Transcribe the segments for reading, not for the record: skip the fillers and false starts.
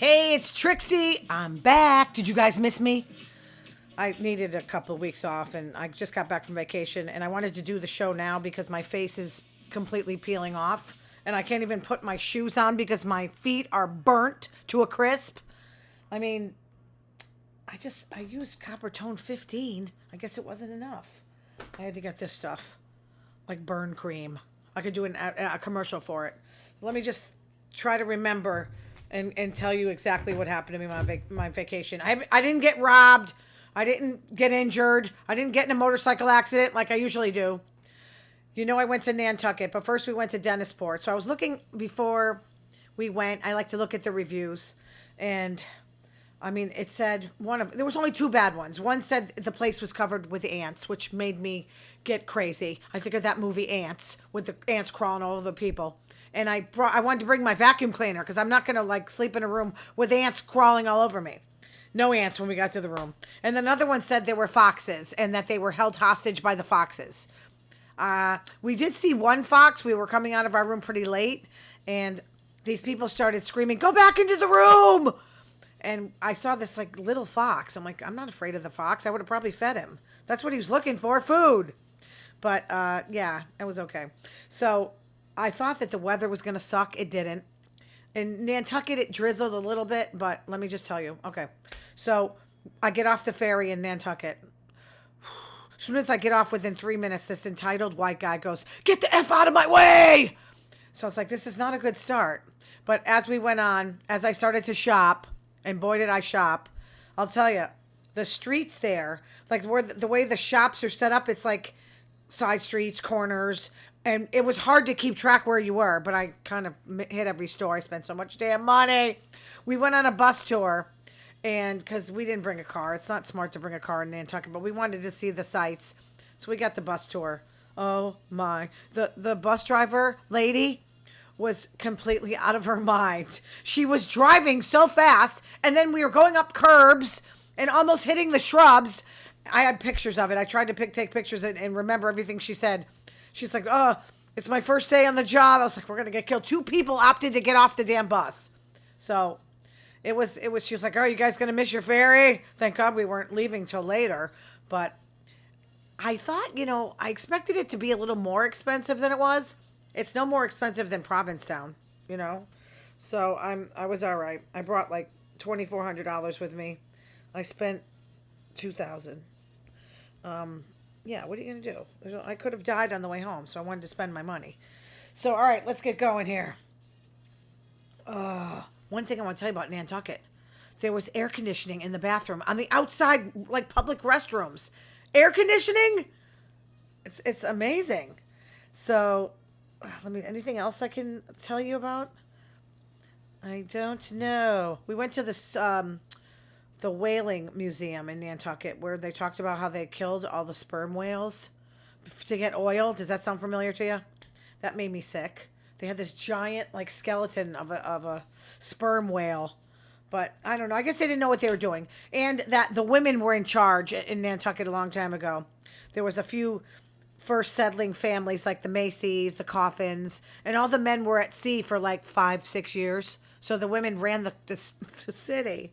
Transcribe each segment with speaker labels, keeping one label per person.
Speaker 1: Hey, it's Trixie. I'm back. Did you guys miss me? I needed a couple of weeks off, and I just got back from vacation, and I wanted to do the show now because my face is completely peeling off, and I can't even put my shoes on because my feet are burnt to a crisp. I mean, I used Copper Tone 15. I guess it wasn't enough. I had to get this stuff, like burn cream. I could do a commercial for it. Let me just try to remember and tell you exactly what happened to me on my vacation. I didn't get robbed. I didn't get injured. I didn't get in a motorcycle accident like I usually do. You know, I went to Nantucket, but first we went to Dennisport. So I was looking before we went. I like to look at the reviews. And, I mean, it said there was only two bad ones. One said the place was covered with ants, which made me get crazy. I think of that movie Ants, with the ants crawling all over the people. And I wanted to bring my vacuum cleaner because I'm not going to, sleep in a room with ants crawling all over me. No ants when we got to the room. And another one said there were foxes and that they were held hostage by the foxes. We did see one fox. We were coming out of our room pretty late, and these people started screaming, "Go back into the room!" And I saw this, little fox. I'm like, I'm not afraid of the fox. I would have probably fed him. That's what he was looking for, food. But, yeah, it was okay. So I thought that the weather was going to suck. It didn't. In Nantucket, it drizzled a little bit, but let me just tell you. Okay. So I get off the ferry in Nantucket. As soon as I get off, within 3 minutes, this entitled white guy goes, "Get the F out of my way!" So I was like, this is not a good start. But as we went on, as I started to shop, and boy did I shop, I'll tell you, the streets there, the way the shops are set up, it's like side streets, corners, and it was hard to keep track where you were, but I kind of hit every store. I spent so much damn money. We went on a bus tour, and because we didn't bring a car. It's not smart to bring a car in Nantucket, but we wanted to see the sights. So we got the bus tour. Oh, my. The bus driver lady was completely out of her mind. She was driving so fast, and then we were going up curbs and almost hitting the shrubs. I had pictures of it. I tried to take pictures and remember everything she said. She's like, "Oh, it's my first day on the job." I was like, "We're going to get killed." 2 people opted to get off the damn bus. So it was, she was like, "Oh, you guys going to miss your ferry?" Thank God we weren't leaving till later. But I thought, I expected it to be a little more expensive than it was. It's no more expensive than Provincetown, So I was all right. I brought $2,400 with me. I spent $2,000. Yeah, what are you going to do? I could have died on the way home, so I wanted to spend my money. So, all right, let's get going here. One thing I want to tell you about Nantucket. There was air conditioning in the bathroom on the outside, public restrooms. Air conditioning? It's amazing. So, anything else I can tell you about? I don't know. We went to this, the whaling museum in Nantucket where they talked about how they killed all the sperm whales to get oil. Does that sound familiar to you? That made me sick. They had this giant skeleton of a sperm whale, but I don't know. I guess they didn't know what they were doing, and that the women were in charge in Nantucket a long time ago. There was a few first settling families like the Macy's, the Coffins, and all the men were at sea for 5-6 years. So the women ran the city.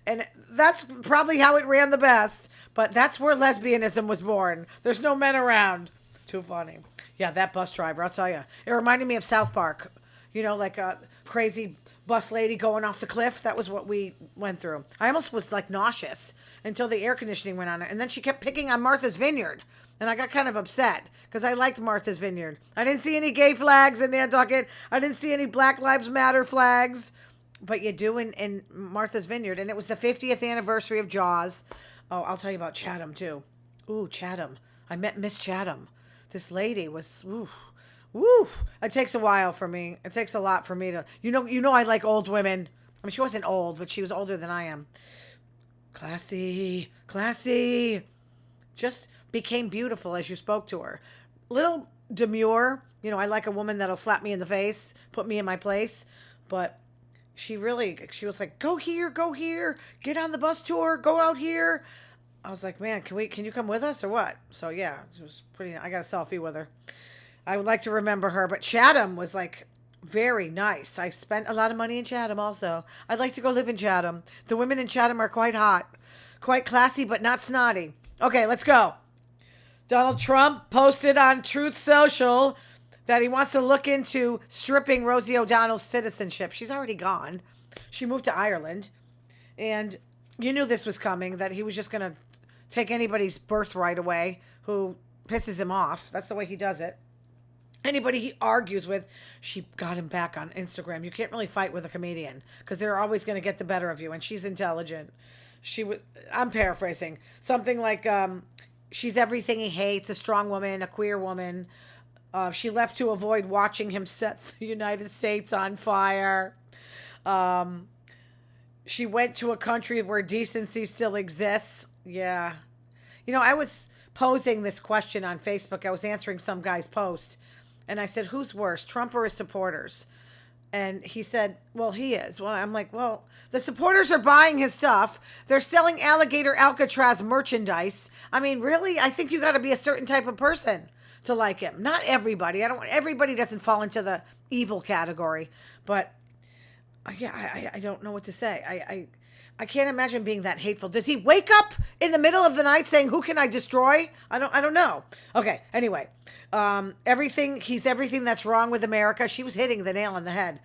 Speaker 1: And that's probably how it ran the best. But that's where lesbianism was born. There's no men around. Too funny. Yeah, that bus driver, I'll tell you. It reminded me of South Park. Like a crazy bus lady going off the cliff. That was what we went through. I almost was nauseous until the air conditioning went on. And then she kept picking on Martha's Vineyard. And I got kind of upset because I liked Martha's Vineyard. I didn't see any gay flags in Nantucket. I didn't see any Black Lives Matter flags. But you do in Martha's Vineyard. And it was the 50th anniversary of Jaws. Oh, I'll tell you about Chatham, too. Ooh, Chatham. I met Miss Chatham. This lady was, woo. It takes a while for me. It takes a lot for me to, I like old women. I mean, she wasn't old, but she was older than I am. Classy. Just became beautiful as you spoke to her. Little demure. I like a woman that'll slap me in the face, put me in my place. But she was like, "Go here, get on the bus tour, go out here." I was like, "Man, can you come with us or what?" So yeah, it was pretty, I got a selfie with her. I would like to remember her, but Chatham was Very nice. I spent a lot of money in Chatham also. I'd like to go live in Chatham. The women in Chatham are quite hot, quite classy, but not snotty. Okay, let's go. Donald Trump posted on Truth Social that he wants to look into stripping Rosie O'Donnell's citizenship. She's already gone. She moved to Ireland. And you knew this was coming, that he was just going to take anybody's birthright away who pisses him off. That's the way he does it. Anybody he argues with, she got him back on Instagram. You can't really fight with a comedian because they're always going to get the better of you. And she's intelligent. I'm paraphrasing. Something like, she's everything he hates, a strong woman, a queer woman. She left to avoid watching him set the United States on fire. She went to a country where decency still exists. Yeah. I was posing this question on Facebook. I was answering some guy's post. And I said, who's worse, Trump or his supporters? And he said, well, he is. Well, I'm like, well, the supporters are buying his stuff. They're selling alligator Alcatraz merchandise. I mean, really? I think you got to be a certain type of person to like him. Not everybody. Everybody doesn't fall into the evil category. But yeah, I don't know what to say. I can't imagine being that hateful. Does he wake up in the middle of the night saying, who can I destroy? I don't know. Okay, anyway. He's everything that's wrong with America. She was hitting the nail on the head.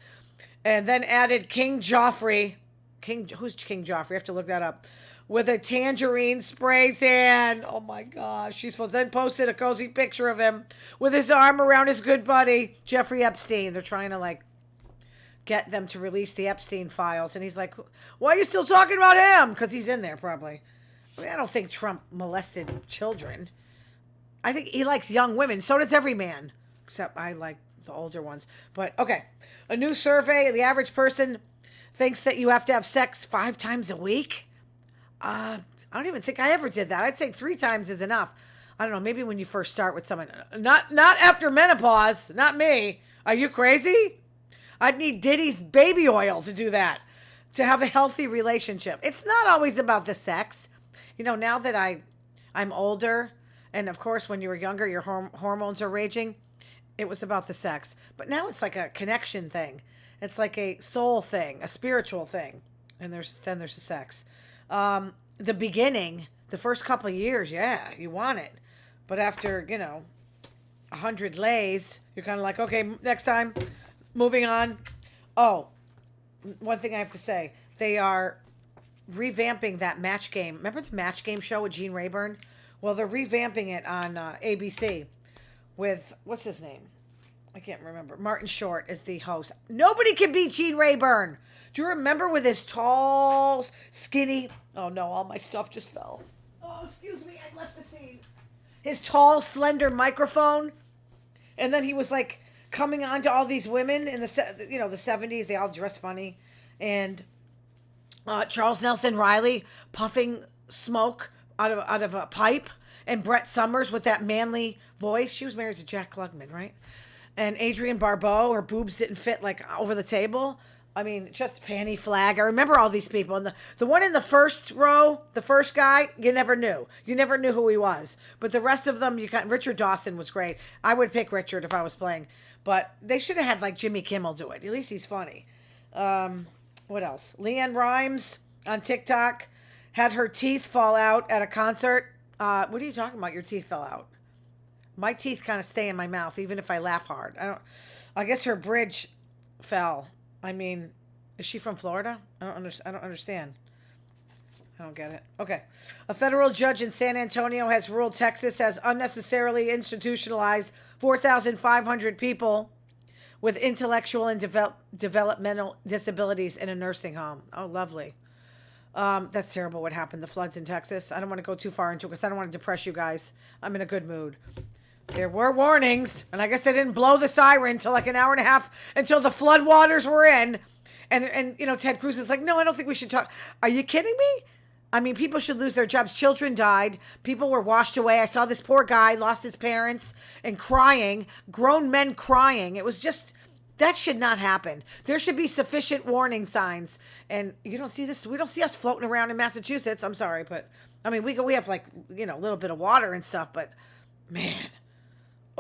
Speaker 1: And then added King Joffrey. Who's King Joffrey? I have to look that up. With a tangerine spray tan. Oh my gosh. Then posted a cozy picture of him with his arm around his good buddy, Jeffrey Epstein. They're trying to get them to release the Epstein files. And he's like, why are you still talking about him? Because he's in there probably. I don't think Trump molested children. I think he likes young women. So does every man. Except I like the older ones. But, okay. A new survey. The average person thinks that you have to have sex 5 times a week. I don't even think I ever did that. I'd say 3 times is enough. I don't know. Maybe when you first start with someone. Not after menopause. Not me. Are you crazy? I'd need Diddy's baby oil to do that. To have a healthy relationship. It's not always about the sex. Now that I'm older... And, of course, when you were younger, your hormones are raging. It was about the sex. But now it's like a connection thing. It's like a soul thing, a spiritual thing. And then there's the sex. The beginning, the first couple of years, yeah, you want it. But after, 100 lays, you're kind of like, okay, next time, moving on. Oh, one thing I have to say. They are revamping that Match Game. Remember the Match Game show with Gene Rayburn? Well, they're revamping it on ABC with, what's his name? I can't remember. Martin Short is the host. Nobody can beat Gene Rayburn. Do you remember with his tall, skinny... Oh, no, all my stuff just fell. Oh, excuse me, I left the scene. His tall, slender microphone. And then he was, coming on to all these women in the 70s. They all dress funny. And Charles Nelson Riley puffing smoke out of a pipe, and Brett Summers with that manly voice. She was married to Jack Klugman, right? And Adrienne Barbeau, her boobs didn't fit over the table. I mean, just Fanny Flagg. I remember all these people. And the one in the first row, the first guy, you never knew. You never knew who he was. But the rest of them, Richard Dawson was great. I would pick Richard if I was playing. But they should have had Jimmy Kimmel do it. At least he's funny. What else? LeAnn Rimes on TikTok had her teeth fall out at a concert. What are you talking about? Your teeth fell out. My teeth kind of stay in my mouth, even if I laugh hard. I guess her bridge fell. I mean, is she from Florida? I don't understand. I don't get it. Okay. A federal judge in San Antonio has ruled Texas has unnecessarily institutionalized 4,500 people with intellectual and developmental disabilities in a nursing home. Oh, lovely. That's terrible what happened. The floods in Texas. I don't want to go too far into it because I don't want to depress you guys. I'm in a good mood. There were warnings, and I guess they didn't blow the siren till an hour and a half until the flood waters were in. And Ted Cruz is like, no, I don't think we should talk. Are you kidding me? I mean, people should lose their jobs. Children died. People were washed away. I saw this poor guy lost his parents and crying, grown men crying. It was just... That should not happen. There should be sufficient warning signs. And you don't see this. We don't see us floating around in Massachusetts. I'm sorry, but I mean, we have a little bit of water and stuff, but man,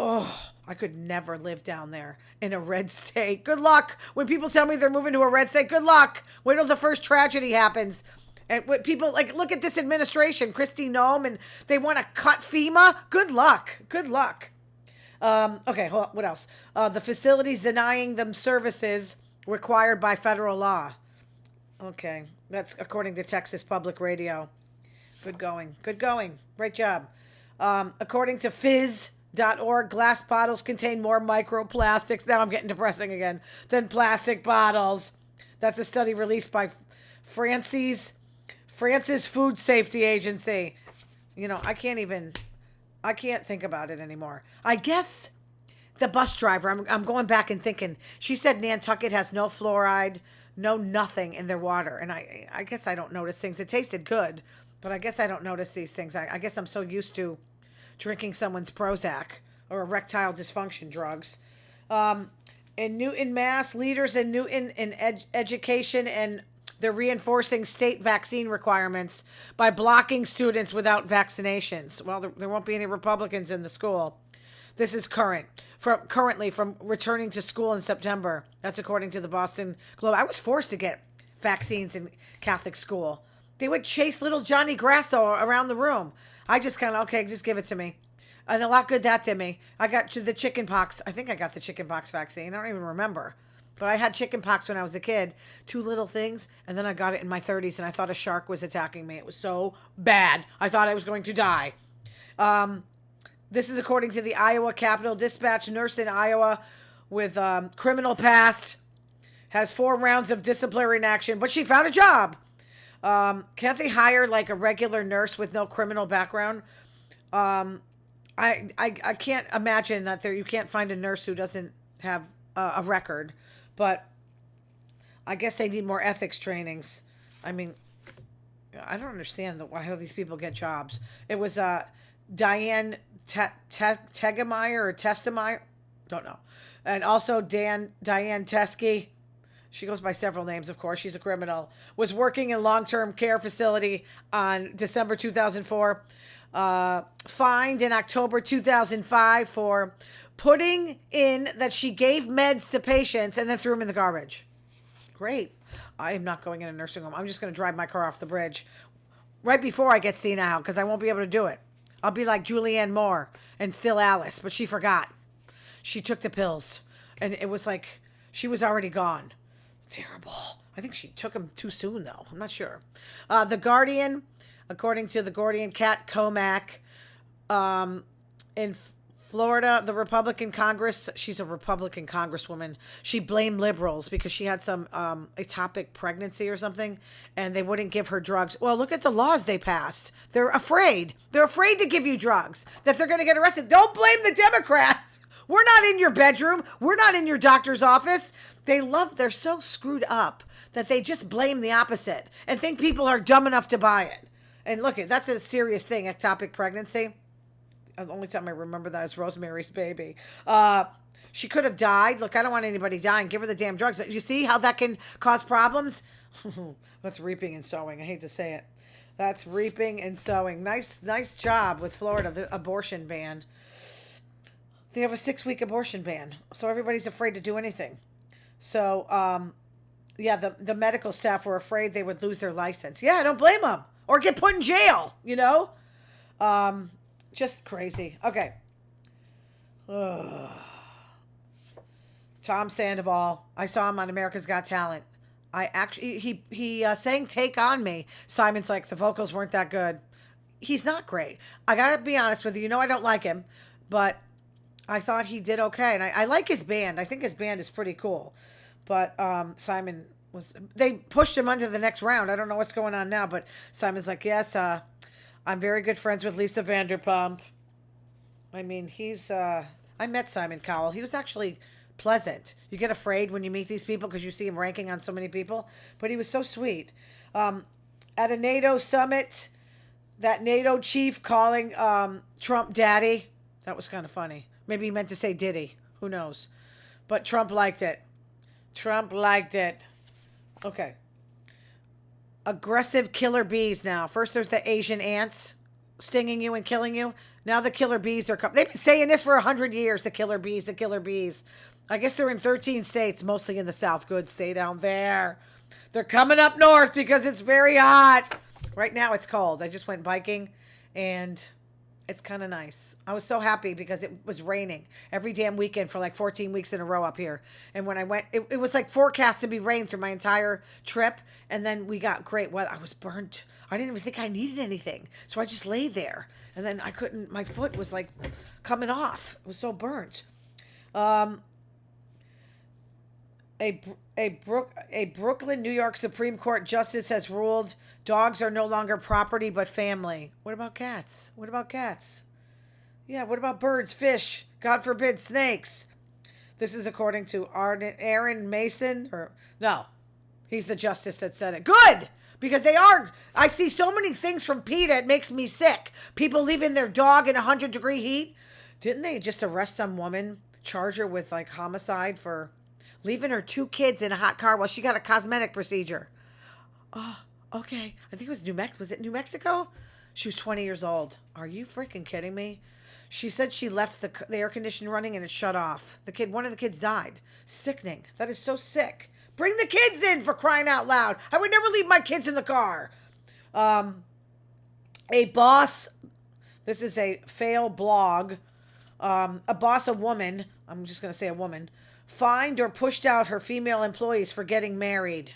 Speaker 1: Oh, I could never live down there in a red state. Good luck. When people tell me they're moving to a red state, good luck. Wait till the first tragedy happens. And what people like, look at this administration, Kristi Noem, and they want to cut FEMA. Good luck. Good luck. Okay, what else? The facilities denying them services required by federal law. Okay, that's according to Texas Public Radio. Good going. Good going. Great job. According to Fizz.org, glass bottles contain more microplastics. Now I'm getting depressing again. Than plastic bottles. That's a study released by France's Food Safety Agency. You know, I can't think about it anymore. I guess the bus driver, I'm going back and thinking, she said Nantucket has no fluoride, no nothing in their water. And I guess I don't notice things. It tasted good, but I guess I don't notice these things. I guess I'm so used to drinking someone's Prozac or erectile dysfunction drugs. In Newton, Mass, leaders in Newton in education, and they're reinforcing state vaccine requirements by blocking students without vaccinations. Well, there won't be any Republicans in the school. This is currently from returning to school in September. That's according to the Boston Globe. I was forced to get vaccines in Catholic school. They would chase little Johnny Grasso around the room. I just kind of, okay, just give it to me. And a lot good that did me. I got the chicken pox. I think I got the chicken pox vaccine. I don't even remember. But I had chicken pox when I was a kid. 2 little things. And then I got it in my 30s, and I thought a shark was attacking me. It was so bad. I thought I was going to die. This is according to the Iowa Capitol Dispatch. Nurse in Iowa with criminal past has 4 rounds of disciplinary action, but she found a job. Can't they hire like a regular nurse with no criminal background? I can't imagine that you can't find a nurse who doesn't have a record, but I guess they need more ethics trainings. I mean, I don't understand how these people get jobs. It was Diane Tegemeyer or Testemeyer, don't know, and also Diane Teskey. She goes by several names, of course. She's a criminal. Was working in long-term care facility on December 2004. Fined in October 2005 for putting in that she gave meds to patients and then threw them in the garbage. Great. I am not going in a nursing home. I'm just going to drive my car off the bridge right before I get senile because I won't be able to do it. I'll be like Julianne Moore and Still Alice, but she forgot. She took the pills, and it was like she was already gone. Terrible. I think she took them too soon, though. I'm not sure. The Guardian, according to the Guardian, Kat Comack, in Florida, the Republican Congress, she's a Republican congresswoman. She blamed liberals because she had some ectopic pregnancy or something, and they wouldn't give her drugs. Well, look at the laws they passed. They're afraid. They're afraid to give you drugs, that they're going to get arrested. Don't blame the Democrats. We're not in your bedroom. We're not in your doctor's office. They're so screwed up that they just blame the opposite and think people are dumb enough to buy it. And look, that's a serious thing, ectopic pregnancy. The only time I remember that is Rosemary's Baby. She could have died. Look, I don't want anybody dying. Give her the damn drugs. But you see how that can cause problems? That's reaping and sowing. I hate to say it. That's reaping and sowing. Nice job with Florida, the abortion ban. They have a 6-week abortion ban. So everybody's afraid to do anything. So, yeah, the medical staff were afraid they would lose their license. Yeah, I don't blame them. Or get put in jail, you know? Just crazy. Okay. Ugh. Tom Sandoval. I saw him on America's Got Talent. He sang Take On Me. Simon's like, the vocals weren't that good. He's not great. I gotta be honest with you. You know I don't like him, but I thought he did okay. And I like his band. I think his band is pretty cool. But Simon they pushed him onto the next round. I don't know what's going on now, but Simon's like, yes, I'm very good friends with Lisa Vanderpump. I mean, I met Simon Cowell. He was actually pleasant. You get afraid when you meet these people because you see him ranking on so many people, but he was so sweet. At a NATO summit, that NATO chief calling Trump daddy, that was kind of funny. Maybe he meant to say Diddy. Who knows? But Trump liked it. Okay. Aggressive killer bees now. First there's the Asian ants stinging you and killing you. Now the killer bees are coming. They've been saying this for 100 years, the killer bees, the killer bees. I guess they're in 13 states, mostly in the South. Good, stay down there. They're coming up north because it's very hot. Right now it's cold. I just went biking and it's kind of nice. I was so happy because it was raining every damn weekend for like 14 weeks in a row up here. And when I went, it was like forecast to be rain through my entire trip. And then we got great weather. I was burnt. I didn't even think I needed anything. So I just lay there. And then I couldn't, my foot was like coming off. It was so burnt. A Brooklyn, New York Supreme Court justice has ruled dogs are no longer property but family. What about cats? What about cats? Yeah, what about birds, fish, God forbid, snakes? This is according to Aaron Mason. No, he's the justice that said it. Good! Because they are. I see so many things from PETA, it makes me sick. People leaving their dog in 100-degree heat. Didn't they just arrest some woman, charge her with like homicide for leaving her 2 kids in a hot car while she got a cosmetic procedure? Oh, okay. I think it was New Mexico. Was it New Mexico? She was 20 years old. Are you freaking kidding me? She said she left the air conditioner running and it shut off. One of the kids died. Sickening. That is so sick. Bring the kids in, for crying out loud. I would never leave my kids in the car. A boss, this is a fail blog. A woman, I'm just going to say a woman, fined or pushed out her female employees for getting married.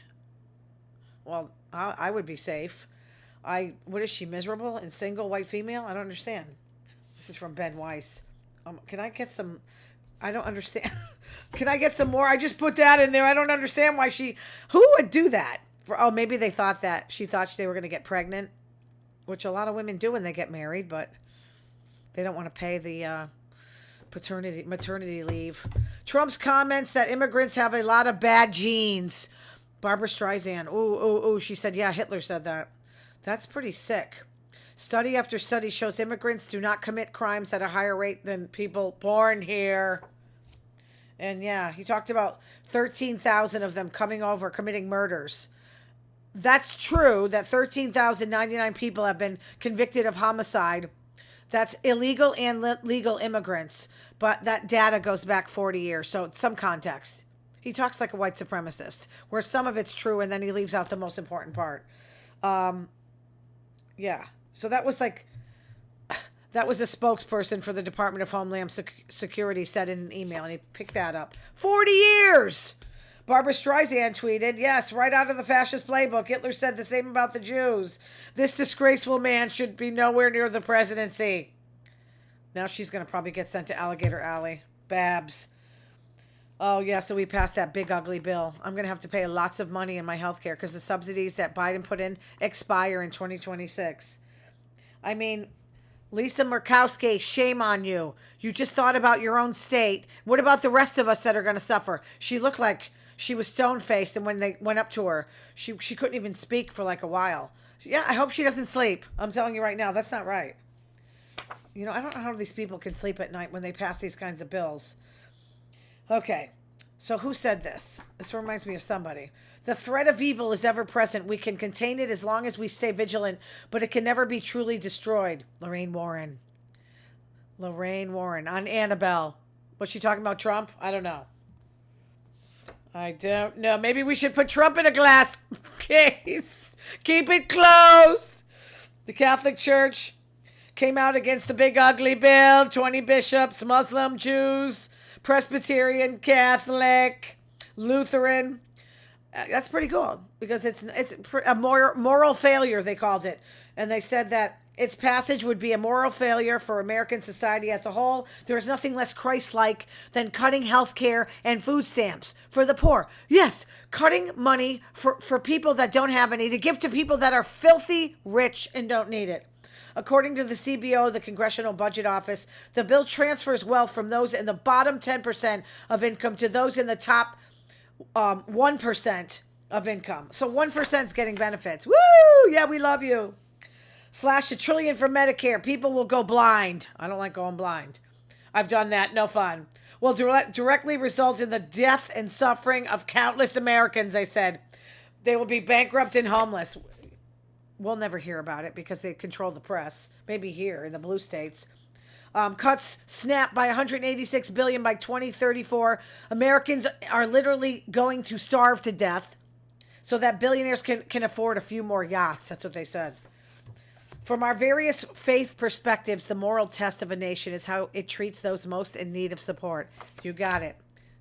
Speaker 1: Well, I would be safe. What is she, miserable and single, white female? I don't understand. This is from Ben Weiss. Can I get some... I don't understand. Can I get some more? I just put that in there. I don't understand why who would do that? Maybe they thought that she thought they were going to get pregnant, which a lot of women do when they get married, but they don't want to pay the maternity leave. Trump's comments that immigrants have a lot of bad genes. Barbra Streisand. Ooh. She said, yeah, Hitler said that. That's pretty sick. Study after study shows immigrants do not commit crimes at a higher rate than people born here. And yeah, he talked about 13,000 of them coming over, committing murders. That's true that 13,099 people have been convicted of homicide. That's illegal and legal immigrants. But that data goes back 40 years. So some context. He talks like a white supremacist, where some of it's true and then he leaves out the most important part. Yeah. So that was a spokesperson for the Department of Homeland Security said in an email, and he picked that up. 40 years! Barbra Streisand tweeted, yes, right out of the fascist playbook. Hitler said the same about the Jews. This disgraceful man should be nowhere near the presidency. Now she's going to probably get sent to Alligator Alley. Babs. Oh, yeah, so we passed that big, ugly bill. I'm going to have to pay lots of money in my health care because the subsidies that Biden put in expire in 2026. I mean, Lisa Murkowski, shame on you. You just thought about your own state. What about the rest of us that are going to suffer? She looked like she was stone-faced, and when they went up to her, she couldn't even speak for like a while. Yeah, I hope she doesn't sleep. I'm telling you right now, that's not right. You know, I don't know how these people can sleep at night when they pass these kinds of bills. Okay, so who said this? This reminds me of somebody. The threat of evil is ever present. We can contain it as long as we stay vigilant, but it can never be truly destroyed. Lorraine Warren on Annabelle. Was she talking about Trump? I don't know. Maybe we should put Trump in a glass case. Keep it closed. The Catholic Church came out against the big ugly bill. 20 bishops, Muslim, Jews, Presbyterian, Catholic, Lutheran. That's pretty cool because it's a moral failure, they called it. And they said that its passage would be a moral failure for American society as a whole. There is nothing less Christ-like than cutting health care and food stamps for the poor. Yes, cutting money for people that don't have any to give to people that are filthy rich and don't need it. According to the CBO, the Congressional Budget Office, the bill transfers wealth from those in the bottom 10% of income to those in the top 1% of income. So 1% is getting benefits. Woo! Yeah, we love you. Slash $1 trillion for Medicare. People will go blind. I don't like going blind. I've done that. No fun. Will directly result in the death and suffering of countless Americans, they said. They will be bankrupt and homeless. We'll never hear about it because they control the press. Maybe here in the blue states. Cuts snap by 186 billion by 2034. Americans are literally going to starve to death so that billionaires can afford a few more yachts. That's what they said. From our various faith perspectives, the moral test of a nation is how it treats those most in need of support. You got it.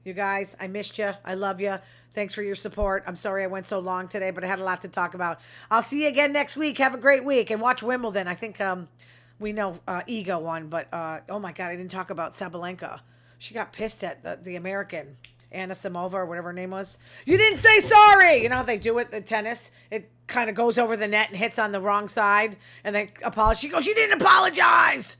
Speaker 1: You guys, I missed you. I love you. Thanks for your support. I'm sorry I went so long today, but I had a lot to talk about. I'll see you again next week. Have a great week and watch Wimbledon. I think we know Iga won, but oh my God, I didn't talk about Sabalenka. She got pissed at the American, Anna Samova or whatever her name was. You didn't say sorry. You know how they do it, the tennis? It kind of goes over the net and hits on the wrong side, and they apologize. She goes, "You didn't apologize."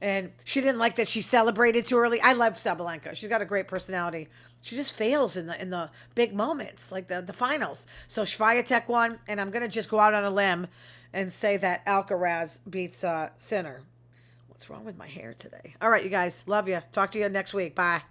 Speaker 1: And she didn't like that she celebrated too early. I love Sabalenka. She's got a great personality. She just fails in the big moments, like the finals. So Swiatek won, and I'm going to just go out on a limb and say that Alcaraz beats Sinner. What's wrong with my hair today? All right, you guys. Love you. Talk to you next week. Bye.